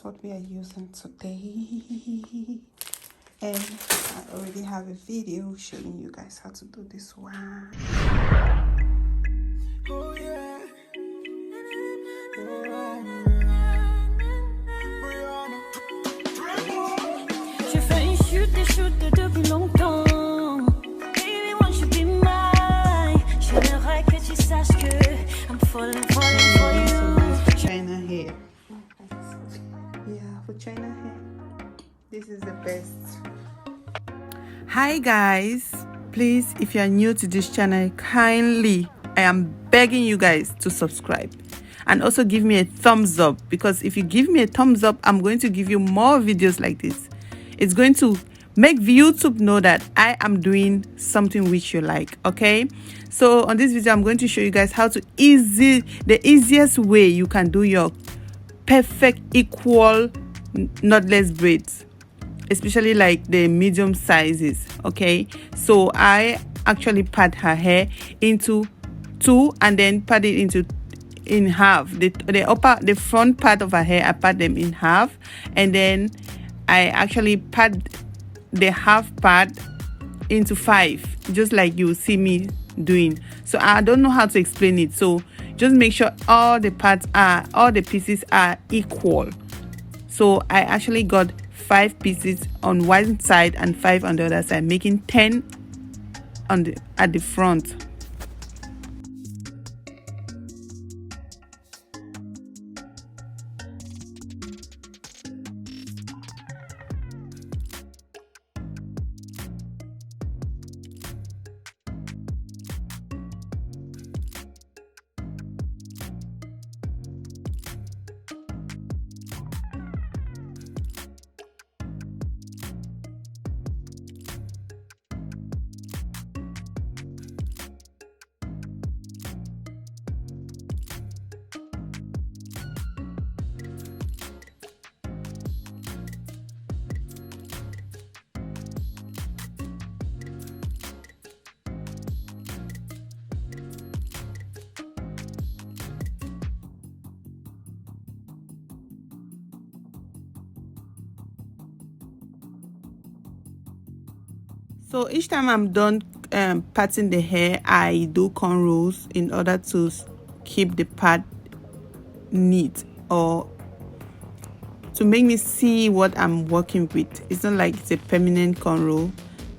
what we are using today, and I already have a video showing you guys how to do this one. Oh yeah. Je fais une chute depuis longtemps. Baby, won't you be mine? J'aimerais que tu saches que I'm falling for you. China hair. Yeah, for China hair, this is the best. Hi guys, please, if you are new to this channel, kindly, I am begging you guys to subscribe and also give me a thumbs up, because if you give me a thumbs up, I'm going to give you more videos like this. It's going to make YouTube know that I am doing something which you like. Okay, so on this video I'm going to show you guys how to the easiest way you can do your perfect equal knotless braids, especially like the medium sizes. Okay, so I actually part her hair into two and then part it in half. The front part of her hair, I part them in half, and then I actually part the half part into 5, just like you see me doing. So I don't know how to explain it, so just make sure all the pieces are equal. So I actually got 5 pieces on one side and 5 on the other side, making 10 at the front. So each time I'm done parting the hair, I do cornrows in order to keep the part neat, or to make me see what I'm working with. It's not like it's a permanent cornrow,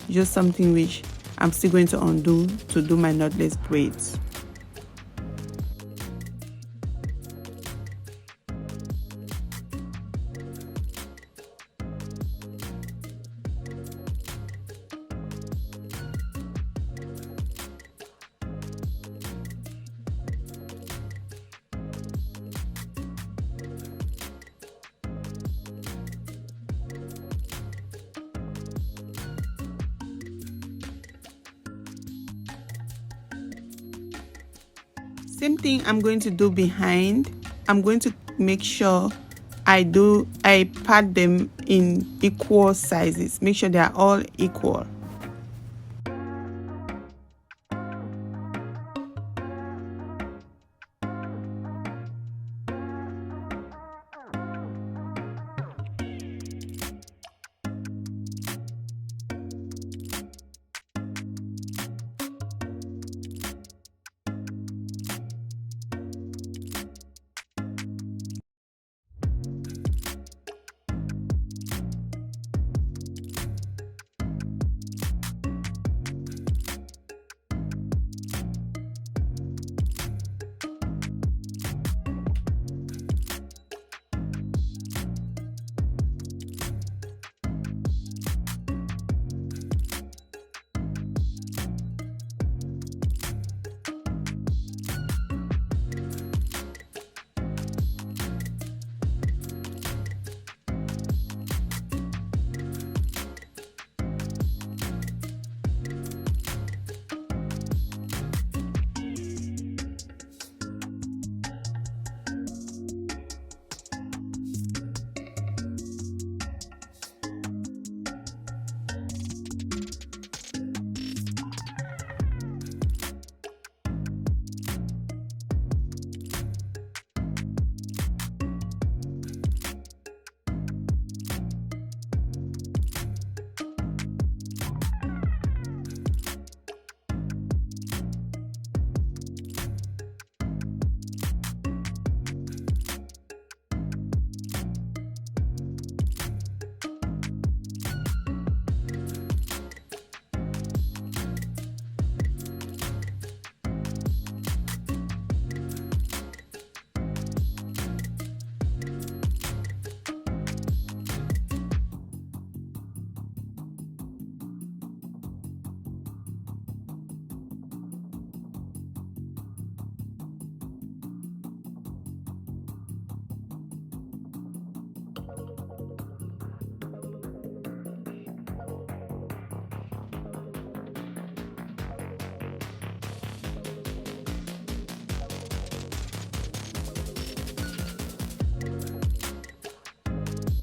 just something which I'm still going to undo to do my knotless braids. Same thing I'm going to do behind. I'm going to make sure I part them in equal sizes. Make sure they are all equal.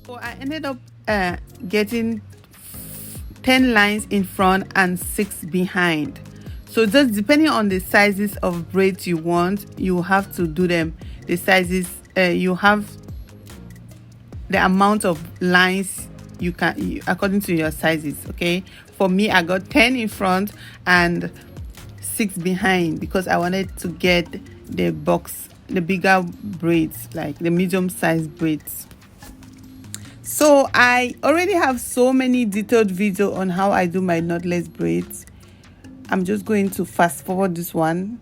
So I ended up getting 10 lines in front and 6 behind. So just depending on the sizes of braids you want, you have to do them the sizes. You have the amount of lines you can according to your sizes. Okay, for me I got 10 in front and 6 behind because I wanted to get the bigger braids, like the medium size braids. So I already have so many detailed video on how I do my knotless braids. I'm just going to fast forward this one.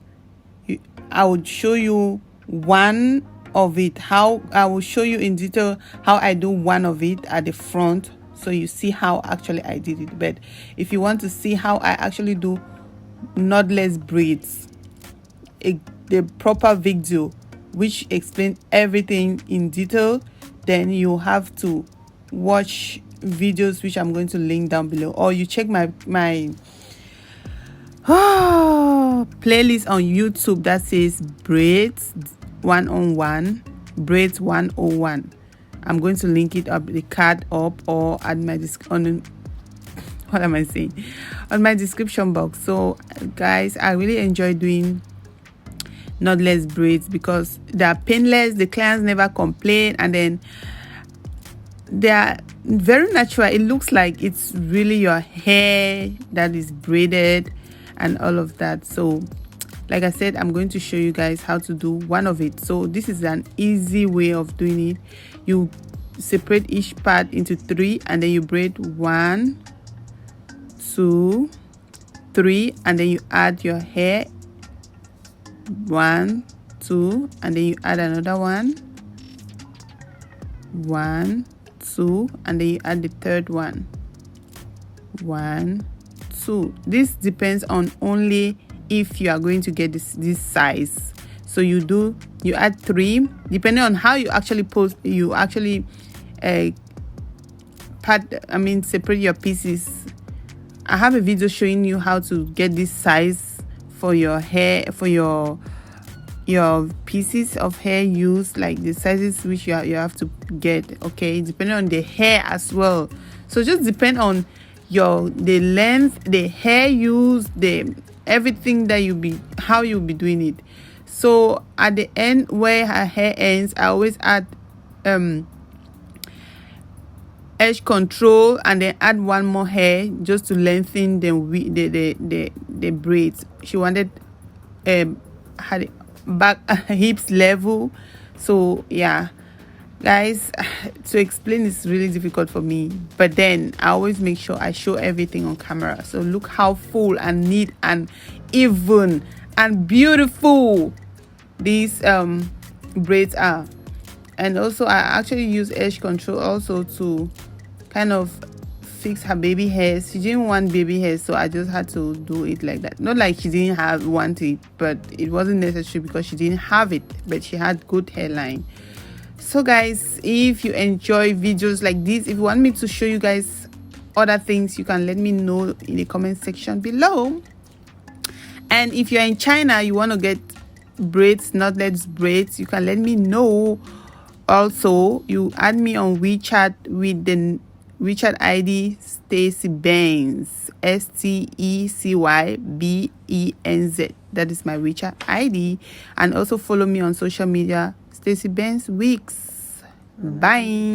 I would show you one of it, how I will show you in detail how I do one of it at the front, so you see how actually I did it. But if you want to see how I actually do knotless braids, the proper video which explains everything in detail, then you have to watch videos which I'm going to link down below, or you check my playlist on YouTube that says braids 101, braids 101. I'm going to link it up, the card up, or at my what am I saying, on my description box. So guys, I really enjoy doing knotless braids because they are painless, the clients never complain, and then they are very natural. It looks like it's really your hair that is braided and all of that. So like I said, I'm going to show you guys how to do one of it. So this is an easy way of doing it. You separate each part into 3 and then you braid 1, 2, 3, and then you add your hair 1, 2, and then you add another 1, 1, 2, and then you add the third one, 1, 2. This depends on only if you are going to get this size. So you add 3 depending on how you actually separate your pieces. I have a video showing you how to get this size for your hair, for your pieces of hair used, like the sizes which you have to get. Okay, depending on the hair as well. So just depend on the length, the hair used, everything that how you'll be doing it. So at the end where her hair ends, I always add edge control and then add one more hair just to lengthen the braids. She wanted had it back hips level. So yeah guys, to explain is really difficult for me, but then I always make sure I show everything on camera. So look how full and neat and even and beautiful these braids are. And also I actually use edge control also to kind of fix her baby hairs. She didn't want baby hairs, so I just had to do it like that. Not like she didn't want it, but it wasn't necessary because she didn't have it, but she had good hairline. So guys, if you enjoy videos like this, if you want me to show you guys other things, you can let me know in the comment section below. And if you're in China, you want to get braids, knotless braids, you can let me know. Also, you add me on WeChat with the WeChat ID Stacy Benz, STECYBENZ. That is my WeChat ID. And also follow me on social media, Stacy Benz Weeks. Bye.